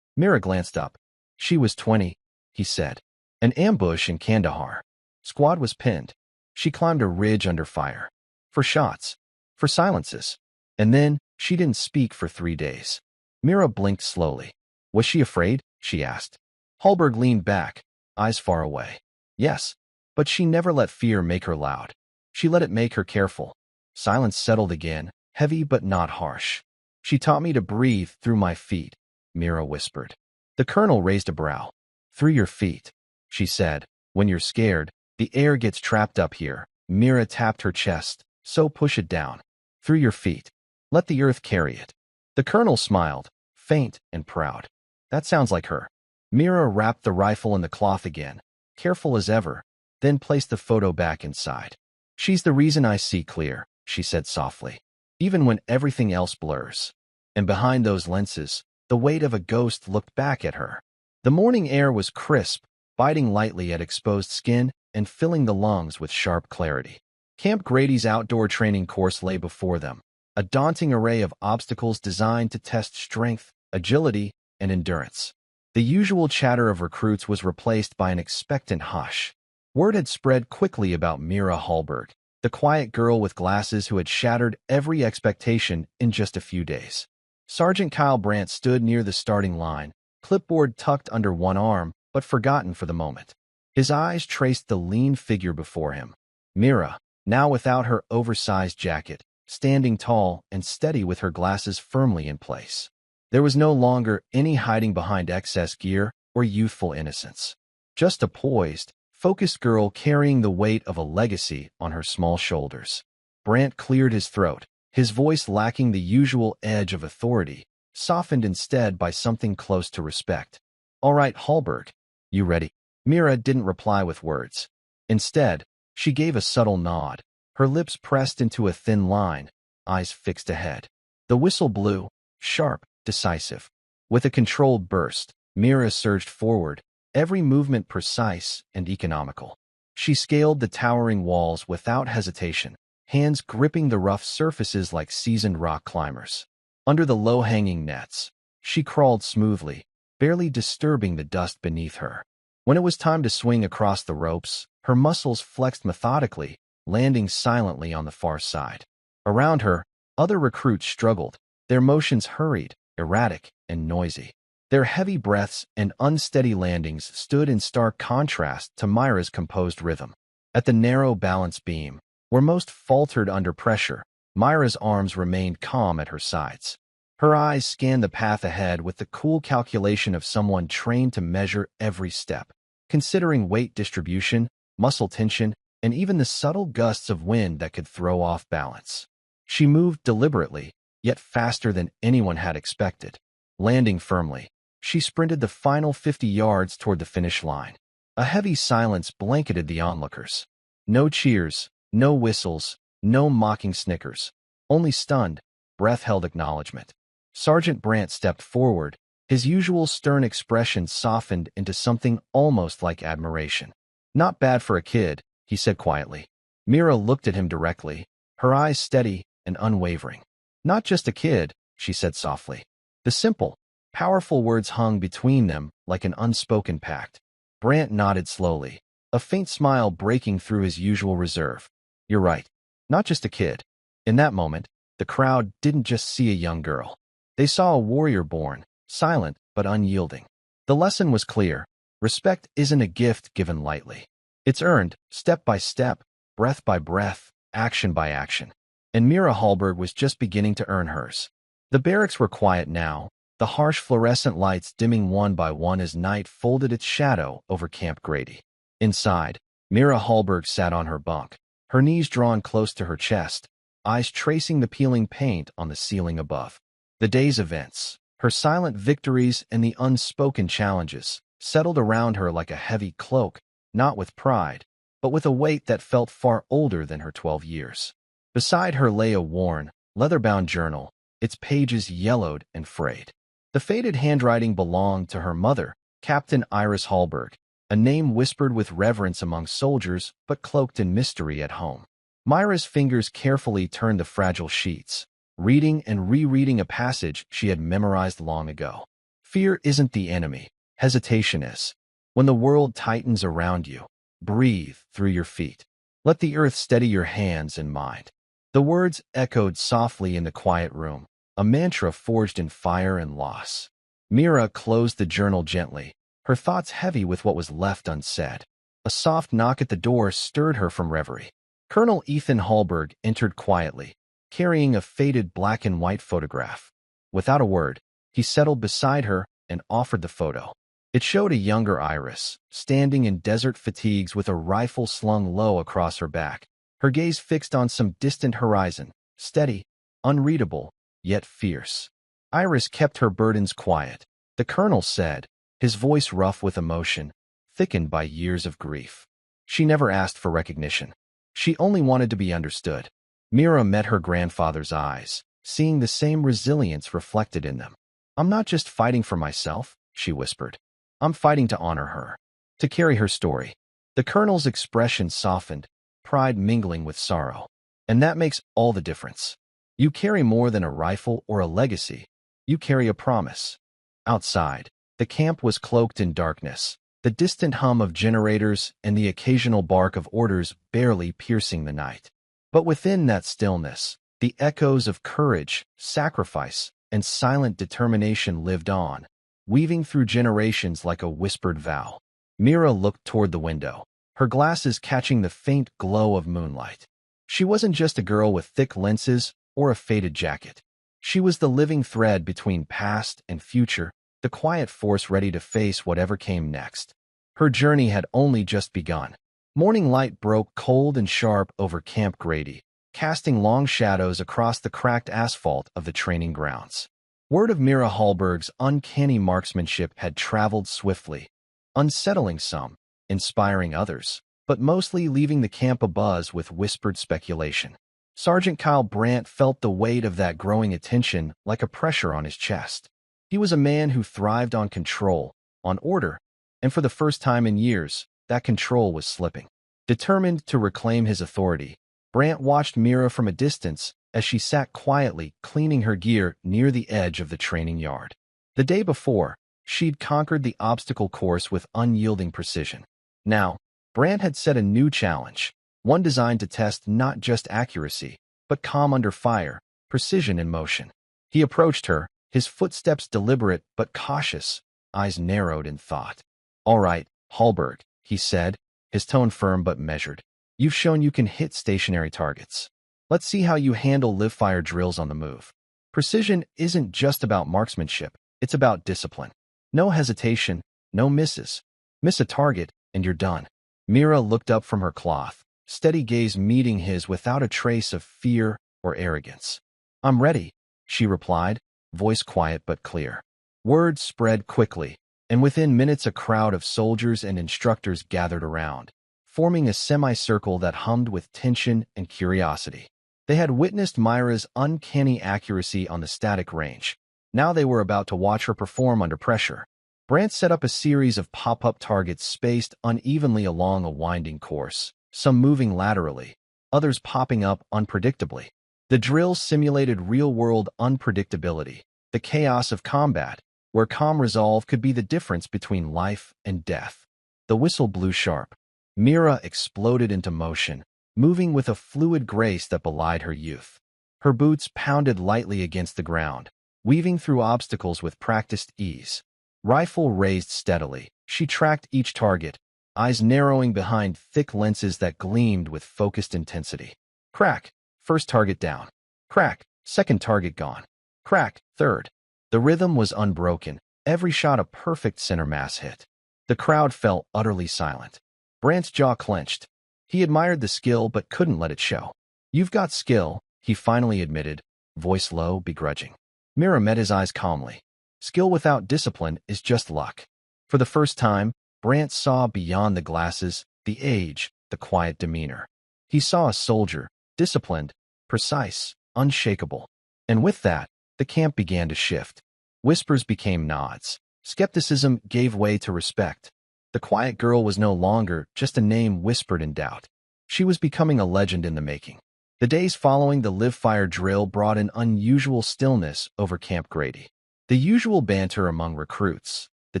Mira glanced up. She was 20, he said. An ambush in Kandahar. Squad was pinned. She climbed a ridge under fire. For shots. For silences. And then, she didn't speak for 3 days. Mira blinked slowly. Was she afraid? She asked. Hallberg leaned back, eyes far away. Yes, but she never let fear make her loud. She let it make her careful. Silence settled again, heavy but not harsh. She taught me to breathe through my feet, Mira whispered. The colonel raised a brow. Through your feet, she said. When you're scared, the air gets trapped up here. Mira tapped her chest, so push it down. Through your feet. Let the earth carry it. The colonel smiled, faint and proud. That sounds like her. Mira wrapped the rifle in the cloth again, careful as ever, then placed the photo back inside. She's the reason I see clear, she said softly, even when everything else blurs. And behind those lenses, the weight of a ghost looked back at her. The morning air was crisp, biting lightly at exposed skin and filling the lungs with sharp clarity. Camp Grady's outdoor training course lay before them, a daunting array of obstacles designed to test strength, agility, and endurance. The usual chatter of recruits was replaced by an expectant hush. Word had spread quickly about Mira Hallberg, the quiet girl with glasses who had shattered every expectation in just a few days. Sergeant Kyle Brandt stood near the starting line, clipboard tucked under one arm, but forgotten for the moment. His eyes traced the lean figure before him. Mira, now without her oversized jacket, standing tall and steady with her glasses firmly in place. There was no longer any hiding behind excess gear or youthful innocence. Just a poised, focused girl carrying the weight of a legacy on her small shoulders. Brandt cleared his throat, his voice lacking the usual edge of authority, softened instead by something close to respect. All right, Hallberg, you ready? Mira didn't reply with words. Instead, she gave a subtle nod, her lips pressed into a thin line, eyes fixed ahead. The whistle blew, sharp, decisive. With a controlled burst, Mira surged forward, every movement precise and economical. She scaled the towering walls without hesitation, hands gripping the rough surfaces like seasoned rock climbers. Under the low-hanging nets, she crawled smoothly, barely disturbing the dust beneath her. When it was time to swing across the ropes, her muscles flexed methodically, landing silently on the far side. Around her, other recruits struggled, their motions hurried, erratic, and noisy. Their heavy breaths and unsteady landings stood in stark contrast to Myra's composed rhythm. At the narrow balance beam, where most faltered under pressure, Myra's arms remained calm at her sides. Her eyes scanned the path ahead with the cool calculation of someone trained to measure every step, considering weight distribution, muscle tension, and even the subtle gusts of wind that could throw off balance. She moved deliberately, yet faster than anyone had expected. Landing firmly, she sprinted the final 50 yards toward the finish line. A heavy silence blanketed the onlookers. No cheers, no whistles, no mocking snickers. Only stunned, breath-held acknowledgement. Sergeant Brandt stepped forward, his usual stern expression softened into something almost like admiration. Not bad for a kid, he said quietly. Mira looked at him directly, her eyes steady and unwavering. Not just a kid, she said softly. The simple, powerful words hung between them like an unspoken pact. Brandt nodded slowly, a faint smile breaking through his usual reserve. You're right. Not just a kid. In that moment, the crowd didn't just see a young girl. They saw a warrior born, silent but unyielding. The lesson was clear. Respect isn't a gift given lightly. It's earned, step by step, breath by breath, action by action. And Mira Hallberg was just beginning to earn hers. The barracks were quiet now, the harsh fluorescent lights dimming one by one as night folded its shadow over Camp Grady. Inside, Mira Hallberg sat on her bunk, her knees drawn close to her chest, eyes tracing the peeling paint on the ceiling above. The day's events, her silent victories and the unspoken challenges, settled around her like a heavy cloak, not with pride, but with a weight that felt far older than her 12 years. Beside her lay a worn, leather-bound journal, its pages yellowed and frayed. The faded handwriting belonged to her mother, Captain Iris Hallberg, a name whispered with reverence among soldiers but cloaked in mystery at home. Myra's fingers carefully turned the fragile sheets, reading and rereading a passage she had memorized long ago. Fear isn't the enemy, hesitation is. When the world tightens around you, breathe through your feet. Let the earth steady your hands and mind. The words echoed softly in the quiet room, a mantra forged in fire and loss. Mira closed the journal gently, her thoughts heavy with what was left unsaid. A soft knock at the door stirred her from reverie. Colonel Ethan Hallberg entered quietly, carrying a faded black and white photograph. Without a word, he settled beside her and offered the photo. It showed a younger Iris, standing in desert fatigues with a rifle slung low across her back, her gaze fixed on some distant horizon, steady, unreadable, yet fierce. Iris kept her burdens quiet. The colonel said, his voice rough with emotion, thickened by years of grief. She never asked for recognition. She only wanted to be understood. Mira met her grandfather's eyes, seeing the same resilience reflected in them. "I'm not just fighting for myself," she whispered. "I'm fighting to honor her, to carry her story." The colonel's expression softened, pride mingling with sorrow. "And that makes all the difference. You carry more than a rifle or a legacy. You carry a promise." Outside, the camp was cloaked in darkness, the distant hum of generators and the occasional bark of orders barely piercing the night. But within that stillness, the echoes of courage, sacrifice, and silent determination lived on, weaving through generations like a whispered vow. Mira looked toward the window, her glasses catching the faint glow of moonlight. She wasn't just a girl with thick lenses or a faded jacket. She was the living thread between past and future, the quiet force ready to face whatever came next. Her journey had only just begun. Morning light broke cold and sharp over Camp Grady, casting long shadows across the cracked asphalt of the training grounds. Word of Mira Hallberg's uncanny marksmanship had traveled swiftly, unsettling some, inspiring others, but mostly leaving the camp abuzz with whispered speculation. Sergeant Kyle Brandt felt the weight of that growing attention like a pressure on his chest. He was a man who thrived on control, on order, and for the first time in years, that control was slipping. Determined to reclaim his authority, Brandt watched Mira from a distance as she sat quietly cleaning her gear near the edge of the training yard. The day before, she'd conquered the obstacle course with unyielding precision. Now, Brandt had set a new challenge, one designed to test not just accuracy, but calm under fire, precision in motion. He approached her, his footsteps deliberate but cautious, eyes narrowed in thought. "All right, Hallberg," he said, his tone firm but measured. "You've shown you can hit stationary targets. Let's see how you handle live-fire drills on the move. Precision isn't just about marksmanship, it's about discipline. No hesitation, no misses. Miss a target, and you're done." Mira looked up from her cloth, steady gaze meeting his without a trace of fear or arrogance. "I'm ready," she replied, voice quiet but clear. Words spread quickly, and within minutes a crowd of soldiers and instructors gathered around, forming a semicircle that hummed with tension and curiosity. They had witnessed Myra's uncanny accuracy on the static range. Now they were about to watch her perform under pressure. Brandt set up a series of pop-up targets spaced unevenly along a winding course, some moving laterally, others popping up unpredictably. The drills simulated real-world unpredictability, the chaos of combat, where calm resolve could be the difference between life and death. The whistle blew sharp. Mira exploded into motion, moving with a fluid grace that belied her youth. Her boots pounded lightly against the ground, weaving through obstacles with practiced ease. Rifle raised steadily, she tracked each target, eyes narrowing behind thick lenses that gleamed with focused intensity. Crack! First target down. Crack! Second target gone. Crack! Third. The rhythm was unbroken, every shot a perfect center mass hit. The crowd fell utterly silent. Brandt's jaw clenched. He admired the skill but couldn't let it show. "You've got skill," he finally admitted, voice low, begrudging. Mira met his eyes calmly. "Skill without discipline is just luck." For the first time, Brandt saw beyond the glasses, the age, the quiet demeanor. He saw a soldier, disciplined, precise, unshakable. And with that, the camp began to shift. Whispers became nods. Skepticism gave way to respect. The quiet girl was no longer just a name whispered in doubt. She was becoming a legend in the making. The days following the live-fire drill brought an unusual stillness over Camp Grady. The usual banter among recruits, the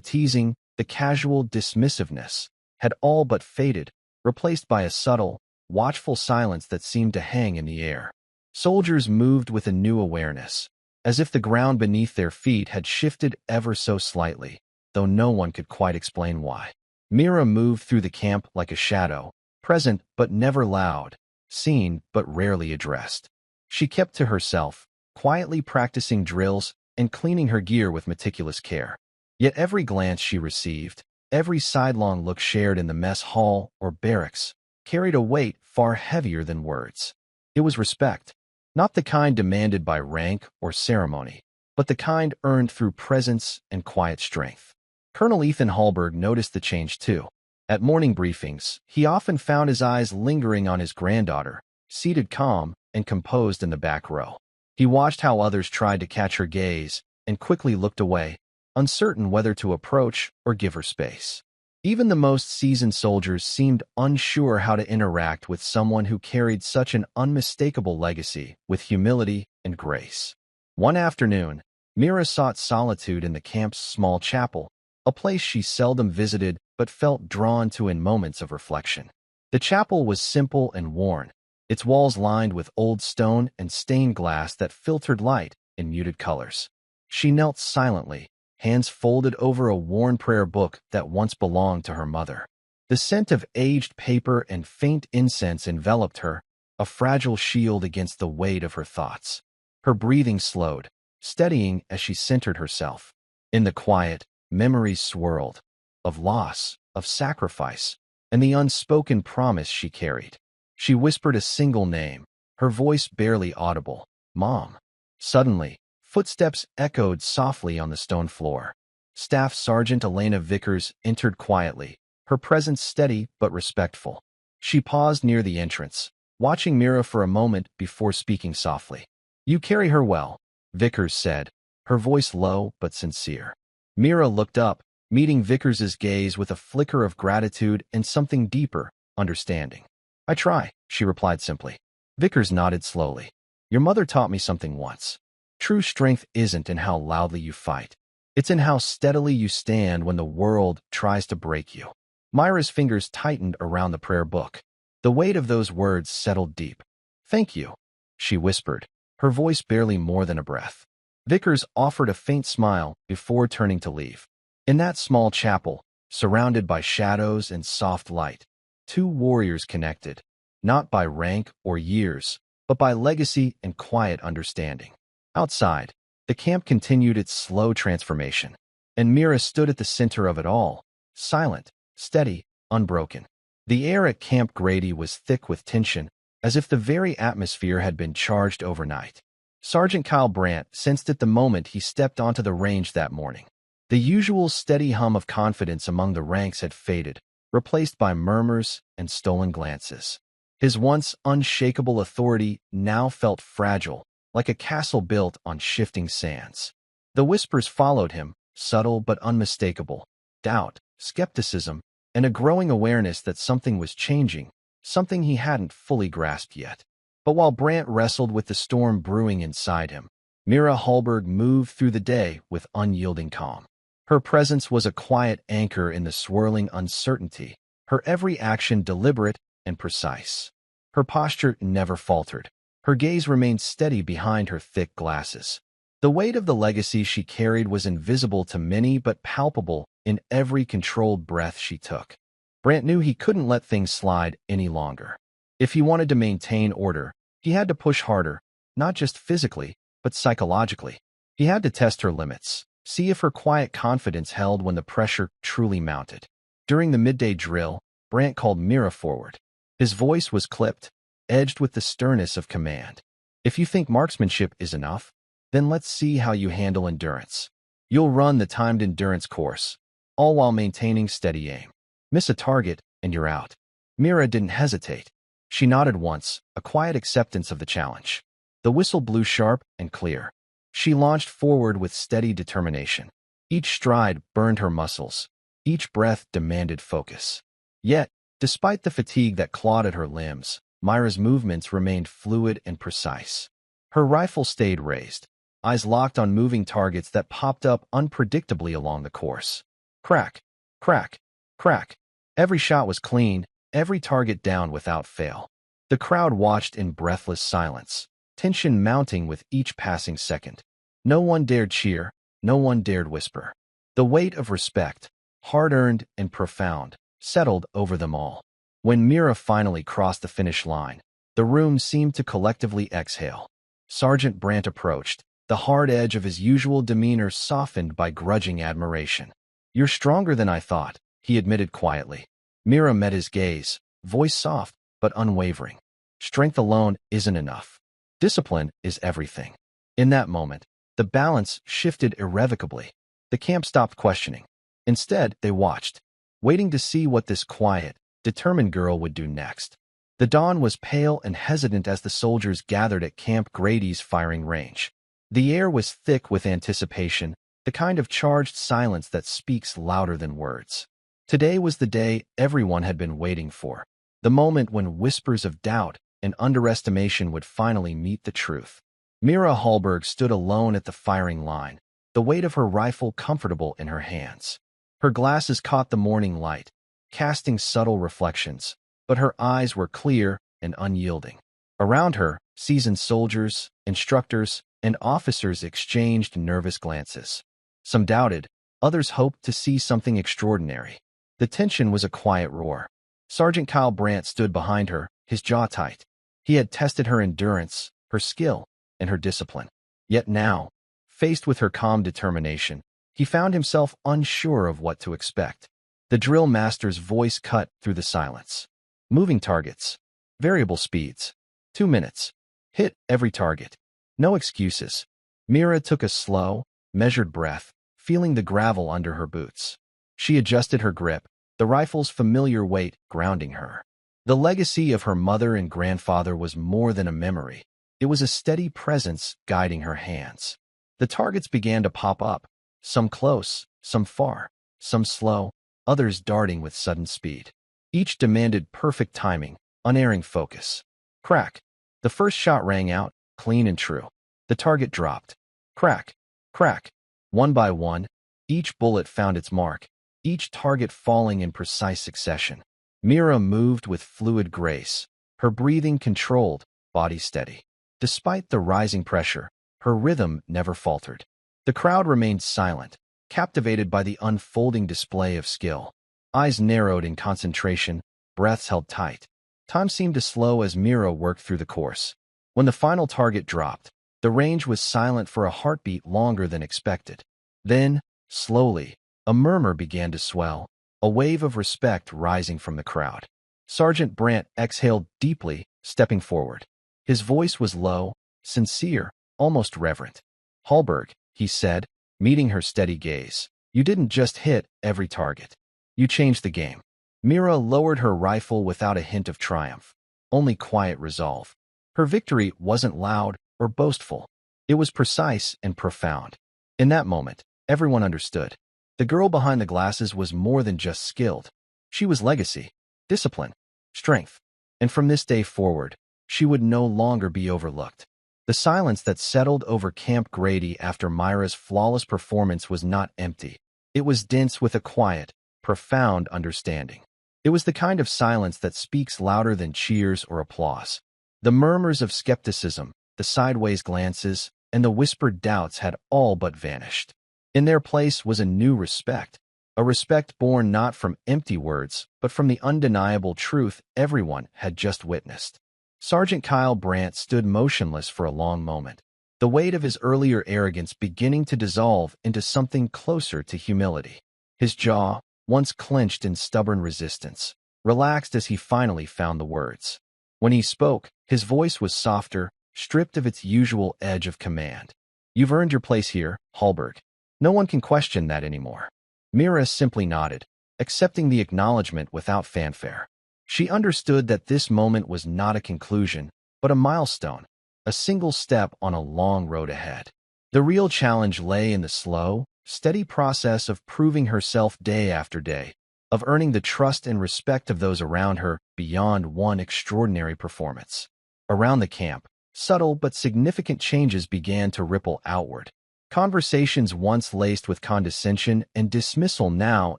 teasing, the casual dismissiveness, had all but faded, replaced by a subtle, watchful silence that seemed to hang in the air. Soldiers moved with a new awareness, as if the ground beneath their feet had shifted ever so slightly, though no one could quite explain why. Mira moved through the camp like a shadow, present but never loud, seen but rarely addressed. She kept to herself, quietly practicing drills and cleaning her gear with meticulous care. Yet every glance she received, every sidelong look shared in the mess hall or barracks, carried a weight far heavier than words. It was respect. Not the kind demanded by rank or ceremony, but the kind earned through presence and quiet strength. Colonel Ethan Hallberg noticed the change too. At morning briefings, he often found his eyes lingering on his granddaughter, seated calm and composed in the back row. He watched how others tried to catch her gaze and quickly looked away, uncertain whether to approach or give her space. Even the most seasoned soldiers seemed unsure how to interact with someone who carried such an unmistakable legacy with humility and grace. One afternoon, Mira sought solitude in the camp's small chapel, a place she seldom visited but felt drawn to in moments of reflection. The chapel was simple and worn, its walls lined with old stone and stained glass that filtered light in muted colors. She knelt silently, hands folded over a worn prayer book that once belonged to her mother. The scent of aged paper and faint incense enveloped her, a fragile shield against the weight of her thoughts. Her breathing slowed, steadying as she centered herself. In the quiet, memories swirled, of loss, of sacrifice, and the unspoken promise she carried. She whispered a single name, her voice barely audible, "Mom." Suddenly, footsteps echoed softly on the stone floor. Staff Sergeant Elena Vickers entered quietly, her presence steady but respectful. She paused near the entrance, watching Mira for a moment before speaking softly. "You carry her well," Vickers said, her voice low but sincere. Mira looked up, meeting Vickers's gaze with a flicker of gratitude and something deeper, understanding. "I try," she replied simply. Vickers nodded slowly. "Your mother taught me something once. True strength isn't in how loudly you fight. It's in how steadily you stand when the world tries to break you." Myra's fingers tightened around the prayer book. The weight of those words settled deep. "Thank you," she whispered, her voice barely more than a breath. Vickers offered a faint smile before turning to leave. In that small chapel, surrounded by shadows and soft light, two warriors connected, not by rank or years, but by legacy and quiet understanding. Outside, the camp continued its slow transformation, and Mira stood at the center of it all, silent, steady, unbroken. The air at Camp Grady was thick with tension, as if the very atmosphere had been charged overnight. Sergeant Kyle Brandt sensed it the moment he stepped onto the range that morning. The usual steady hum of confidence among the ranks had faded, replaced by murmurs and stolen glances. His once unshakable authority now felt fragile, like a castle built on shifting sands. The whispers followed him, subtle but unmistakable: doubt, skepticism, and a growing awareness that something was changing, something he hadn't fully grasped yet. But while Brandt wrestled with the storm brewing inside him, Mira Hallberg moved through the day with unyielding calm. Her presence was a quiet anchor in the swirling uncertainty, her every action deliberate and precise. Her posture never faltered. Her gaze remained steady behind her thick glasses. The weight of the legacy she carried was invisible to many but palpable in every controlled breath she took. Brandt knew he couldn't let things slide any longer. If he wanted to maintain order, he had to push harder, not just physically, but psychologically. He had to test her limits, see if her quiet confidence held when the pressure truly mounted. During the midday drill, Brandt called Mira forward. His voice was clipped, edged with the sternness of command. "If you think marksmanship is enough, then let's see how you handle endurance. You'll run the timed endurance course, all while maintaining steady aim. Miss a target, and you're out." Mira didn't hesitate. She nodded once, a quiet acceptance of the challenge. The whistle blew sharp and clear. She launched forward with steady determination. Each stride burned her muscles. Each breath demanded focus. Yet, despite the fatigue that clawed at her limbs, Myra's movements remained fluid and precise. Her rifle stayed raised, eyes locked on moving targets that popped up unpredictably along the course. Crack, crack, crack. Every shot was clean, every target down without fail. The crowd watched in breathless silence, tension mounting with each passing second. No one dared cheer, no one dared whisper. The weight of respect, hard-earned and profound, settled over them all. When Mira finally crossed the finish line, the room seemed to collectively exhale. Sergeant Brandt approached, the hard edge of his usual demeanor softened by grudging admiration. "You're stronger than I thought," he admitted quietly. Mira met his gaze, voice soft but unwavering. "Strength alone isn't enough. Discipline is everything. In that moment, the balance shifted irrevocably. The camp stopped questioning. Instead, they watched, waiting to see what this quiet, determined girl would do next. The dawn was pale and hesitant as the soldiers gathered at Camp Grady's firing range. The air was thick with anticipation, the kind of charged silence that speaks louder than words. Today was the day everyone had been waiting for, the moment when whispers of doubt and underestimation would finally meet the truth. Mira Hallberg stood alone at the firing line, the weight of her rifle comfortable in her hands. Her glasses caught the morning light, casting subtle reflections, but her eyes were clear and unyielding. Around her, seasoned soldiers, instructors, and officers exchanged nervous glances. Some doubted, others hoped to see something extraordinary. The tension was a quiet roar. Sergeant Kyle Brandt stood behind her, his jaw tight. He had tested her endurance, her skill, and her discipline. Yet now, faced with her calm determination, he found himself unsure of what to expect. The drill master's voice cut through the silence. Moving targets. Variable speeds. 2 minutes. Hit every target. No excuses. Mira took a slow, measured breath, feeling the gravel under her boots. She adjusted her grip, the rifle's familiar weight grounding her. The legacy of her mother and grandfather was more than a memory. It was a steady presence guiding her hands. The targets began to pop up, some close, some far, some slow, others darting with sudden speed. Each demanded perfect timing, unerring focus. Crack. The first shot rang out, clean and true. The target dropped. Crack. Crack. One by one, each bullet found its mark, each target falling in precise succession. Mira moved with fluid grace, her breathing controlled, body steady. Despite the rising pressure, her rhythm never faltered. The crowd remained silent, captivated by the unfolding display of skill. Eyes narrowed in concentration, breaths held tight. Time seemed to slow as Mira worked through the course. When the final target dropped, the range was silent for a heartbeat longer than expected. Then, slowly, a murmur began to swell, a wave of respect rising from the crowd. Sergeant Brandt exhaled deeply, stepping forward. His voice was low, sincere, almost reverent. "Hallberg," he said, meeting her steady gaze, "you didn't just hit every target. You changed the game." Mira lowered her rifle without a hint of triumph, only quiet resolve. Her victory wasn't loud or boastful. It was precise and profound. In that moment, everyone understood. The girl behind the glasses was more than just skilled. She was legacy, discipline, strength. And from this day forward, she would no longer be overlooked. The silence that settled over Camp Grady after Myra's flawless performance was not empty. It was dense with a quiet, profound understanding. It was the kind of silence that speaks louder than cheers or applause. The murmurs of skepticism, the sideways glances, and the whispered doubts had all but vanished. In their place was a new respect, a respect born not from empty words, but from the undeniable truth everyone had just witnessed. Sergeant Kyle Brandt stood motionless for a long moment, the weight of his earlier arrogance beginning to dissolve into something closer to humility. His jaw, once clenched in stubborn resistance, relaxed as he finally found the words. When he spoke, his voice was softer, stripped of its usual edge of command. "You've earned your place here, Hallberg. No one can question that anymore." Mira simply nodded, accepting the acknowledgement without fanfare. She understood that this moment was not a conclusion, but a milestone, a single step on a long road ahead. The real challenge lay in the slow, steady process of proving herself day after day, of earning the trust and respect of those around her beyond one extraordinary performance. Around the camp, subtle but significant changes began to ripple outward. Conversations once laced with condescension and dismissal now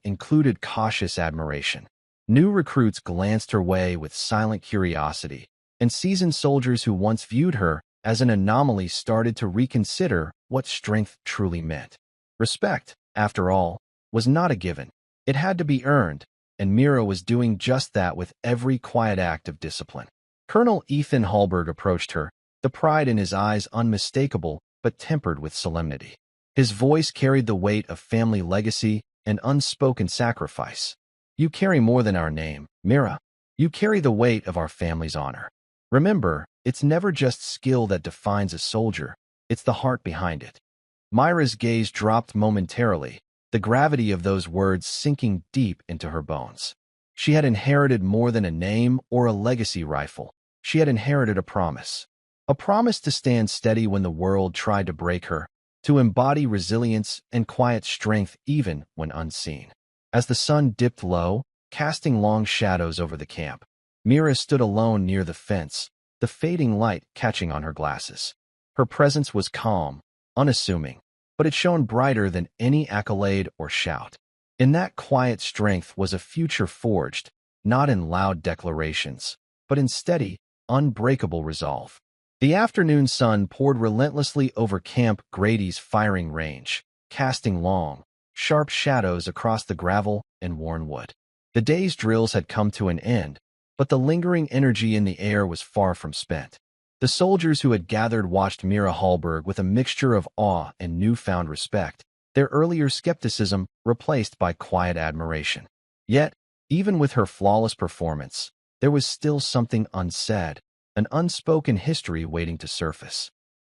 included cautious admiration. New recruits glanced her way with silent curiosity, and seasoned soldiers who once viewed her as an anomaly started to reconsider what strength truly meant. Respect, after all, was not a given. It had to be earned, and Mira was doing just that with every quiet act of discipline. Colonel Ethan Hallberg approached her, the pride in his eyes unmistakable but tempered with solemnity. His voice carried the weight of family legacy and unspoken sacrifice. "You carry more than our name, Mira. You carry the weight of our family's honor." Remember, it's never just skill that defines a soldier, it's the heart behind it. Myra's gaze dropped momentarily, the gravity of those words sinking deep into her bones. She had inherited more than a name or a legacy rifle. She had inherited a promise. A promise to stand steady when the world tried to break her, to embody resilience and quiet strength even when unseen. As the sun dipped low, casting long shadows over the camp, Mira stood alone near the fence, the fading light catching on her glasses. Her presence was calm, unassuming, but it shone brighter than any accolade or shout. In that quiet strength was a future forged, not in loud declarations, but in steady, unbreakable resolve. The afternoon sun poured relentlessly over Camp Grady's firing range, casting long, sharp shadows across the gravel and worn wood. The day's drills had come to an end, but the lingering energy in the air was far from spent. The soldiers who had gathered watched Mira Hallberg with a mixture of awe and newfound respect, their earlier skepticism replaced by quiet admiration. Yet, even with her flawless performance, there was still something unsaid, an unspoken history waiting to surface.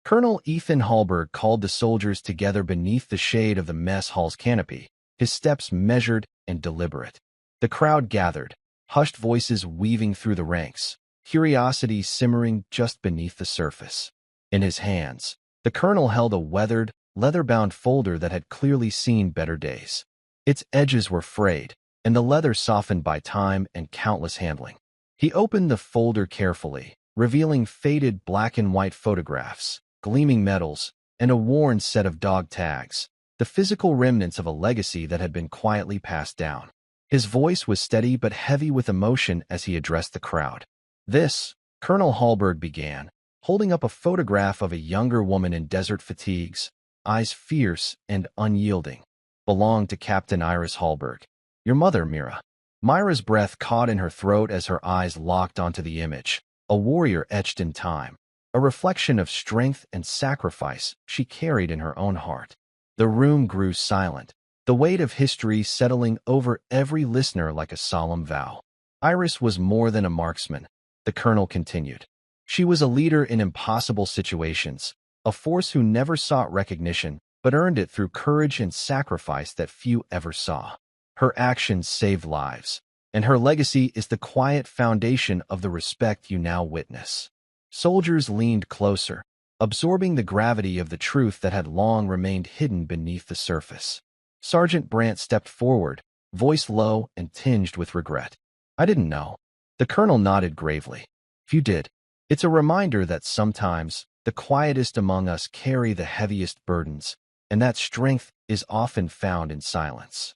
Colonel Ethan Hallberg called the soldiers together beneath the shade of the mess hall's canopy, his steps measured and deliberate. The crowd gathered, hushed voices weaving through the ranks, curiosity simmering just beneath the surface. In his hands, the colonel held a weathered, leather-bound folder that had clearly seen better days. Its edges were frayed, and the leather softened by time and countless handling. He opened the folder carefully, revealing faded black-and-white photographs, gleaming medals, and a worn set of dog tags, the physical remnants of a legacy that had been quietly passed down. His voice was steady but heavy with emotion as he addressed the crowd. This, Colonel Hallberg began, holding up a photograph of a younger woman in desert fatigues, eyes fierce and unyielding, belonged to Captain Iris Hallberg. Your mother, Mira. Myra's breath caught in her throat as her eyes locked onto the image, a warrior etched in time, a reflection of strength and sacrifice she carried in her own heart. The room grew silent, the weight of history settling over every listener like a solemn vow. Iris was more than a marksman, the colonel continued. She was a leader in impossible situations, a force who never sought recognition but earned it through courage and sacrifice that few ever saw. Her actions saved lives, and her legacy is the quiet foundation of the respect you now witness. Soldiers leaned closer, absorbing the gravity of the truth that had long remained hidden beneath the surface. Sergeant Brandt stepped forward, voice low and tinged with regret. I didn't know. The colonel nodded gravely. If you did, it's a reminder that sometimes the quietest among us carry the heaviest burdens, and that strength is often found in silence.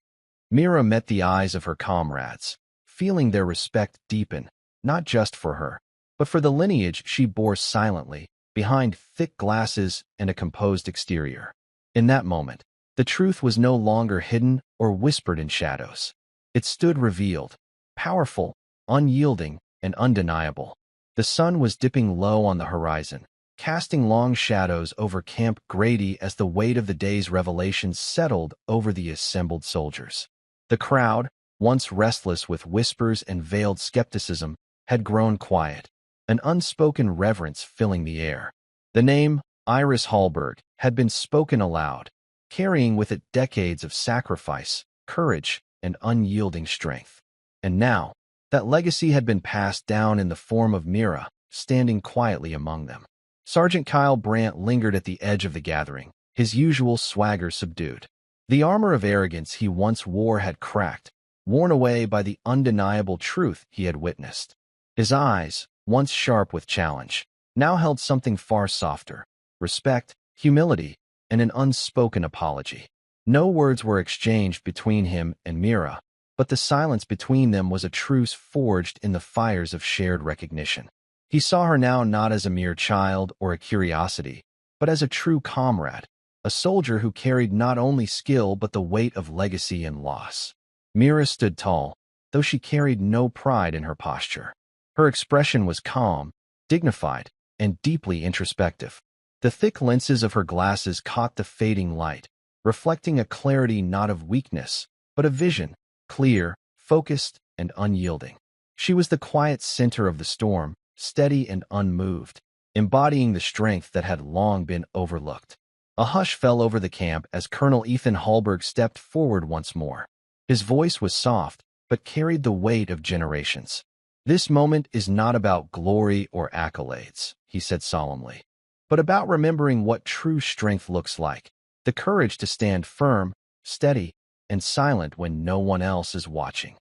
Mira met the eyes of her comrades, feeling their respect deepen, not just for her, but for the lineage she bore silently, behind thick glasses and a composed exterior. In that moment, the truth was no longer hidden or whispered in shadows. It stood revealed, powerful, unyielding, and undeniable. The sun was dipping low on the horizon, casting long shadows over Camp Grady as the weight of the day's revelations settled over the assembled soldiers. The crowd, once restless with whispers and veiled skepticism, had grown quiet, an unspoken reverence filling the air. The name, Iris Hallberg, had been spoken aloud, carrying with it decades of sacrifice, courage, and unyielding strength. And now, that legacy had been passed down in the form of Mira, standing quietly among them. Sergeant Kyle Brandt lingered at the edge of the gathering, his usual swagger subdued. The armor of arrogance he once wore had cracked, worn away by the undeniable truth he had witnessed. His eyes, once sharp with challenge, now held something far softer: respect, humility, and an unspoken apology. No words were exchanged between him and Mira, but the silence between them was a truce forged in the fires of shared recognition. He saw her now not as a mere child or a curiosity, but as a true comrade, a soldier who carried not only skill but the weight of legacy and loss. Mira stood tall, though she carried no pride in her posture. Her expression was calm, dignified, and deeply introspective. The thick lenses of her glasses caught the fading light, reflecting a clarity not of weakness, but of vision, clear, focused, and unyielding. She was the quiet center of the storm, steady and unmoved, embodying the strength that had long been overlooked. A hush fell over the camp as Colonel Ethan Hallberg stepped forward once more. His voice was soft, but carried the weight of generations. "This moment is not about glory or accolades," he said solemnly, "but about remembering what true strength looks like, the courage to stand firm, steady, and silent when no one else is watching."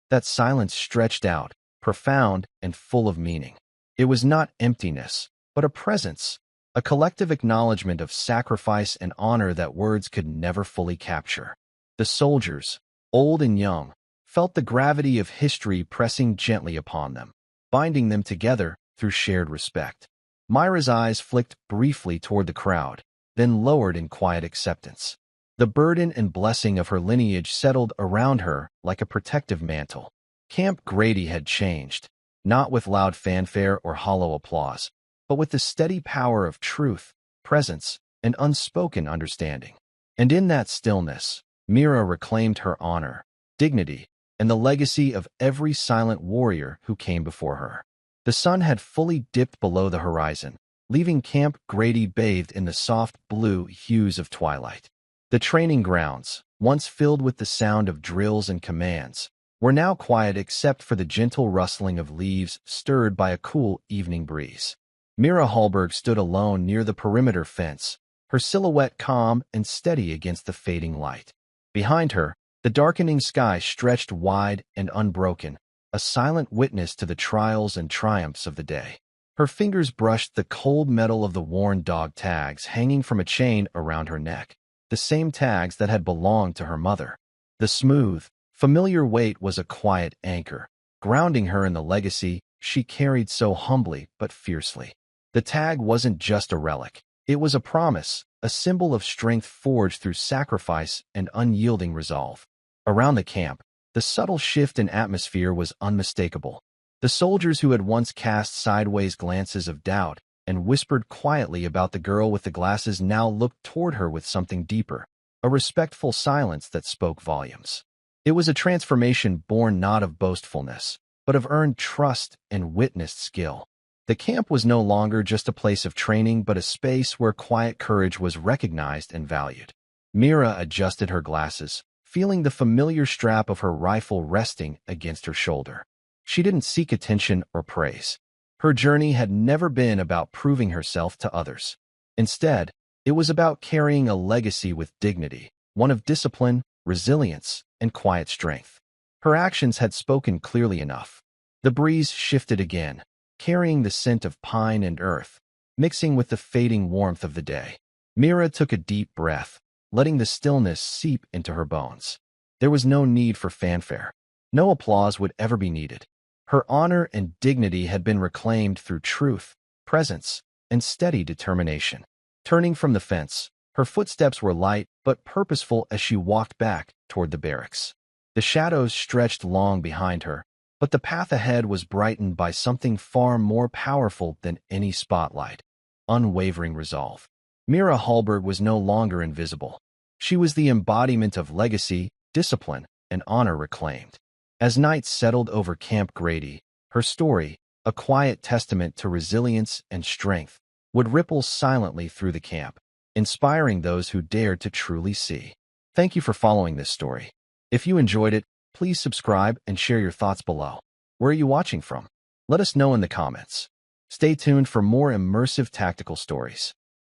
That silence stretched out, profound and full of meaning. It was not emptiness, but a presence, a collective acknowledgement of sacrifice and honor that words could never fully capture. The soldiers, old and young, felt the gravity of history pressing gently upon them, binding them together through shared respect. Myra's eyes flicked briefly toward the crowd, then lowered in quiet acceptance. The burden and blessing of her lineage settled around her like a protective mantle. Camp Grady had changed, not with loud fanfare or hollow applause, but with the steady power of truth, presence, and unspoken understanding. And in that stillness, Mira reclaimed her honor, dignity, and the legacy of every silent warrior who came before her. The sun had fully dipped below the horizon, leaving Camp Grady bathed in the soft blue hues of twilight. The training grounds, once filled with the sound of drills and commands, were now quiet except for the gentle rustling of leaves stirred by a cool evening breeze. Mira Hallberg stood alone near the perimeter fence, her silhouette calm and steady against the fading light. Behind her, the darkening sky stretched wide and unbroken, a silent witness to the trials and triumphs of the day. Her fingers brushed the cold metal of the worn dog tags hanging from a chain around her neck, the same tags that had belonged to her mother. The smooth, familiar weight was a quiet anchor, grounding her in the legacy she carried so humbly but fiercely. The tag wasn't just a relic. It was a promise, a symbol of strength forged through sacrifice and unyielding resolve. Around the camp, the subtle shift in atmosphere was unmistakable. The soldiers who had once cast sideways glances of doubt and whispered quietly about the girl with the glasses now looked toward her with something deeper, a respectful silence that spoke volumes. It was a transformation born not of boastfulness, but of earned trust and witnessed skill. The camp was no longer just a place of training but a space where quiet courage was recognized and valued. Mira adjusted her glasses, feeling the familiar strap of her rifle resting against her shoulder. She didn't seek attention or praise. Her journey had never been about proving herself to others. Instead, it was about carrying a legacy with dignity, one of discipline, resilience, and quiet strength. Her actions had spoken clearly enough. The breeze shifted again, carrying the scent of pine and earth, mixing with the fading warmth of the day. Mira took a deep breath, letting the stillness seep into her bones. There was no need for fanfare. No applause would ever be needed. Her honor and dignity had been reclaimed through truth, presence, and steady determination. Turning from the fence, her footsteps were light but purposeful as she walked back toward the barracks. The shadows stretched long behind her, but the path ahead was brightened by something far more powerful than any spotlight: unwavering resolve. Mira Hallberg was no longer invisible. She was the embodiment of legacy, discipline, and honor reclaimed. As night settled over Camp Grady, her story, a quiet testament to resilience and strength, would ripple silently through the camp, inspiring those who dared to truly see. Thank you for following this story. If you enjoyed it, please subscribe and share your thoughts below. Where are you watching from? Let us know in the comments. Stay tuned for more immersive tactical stories.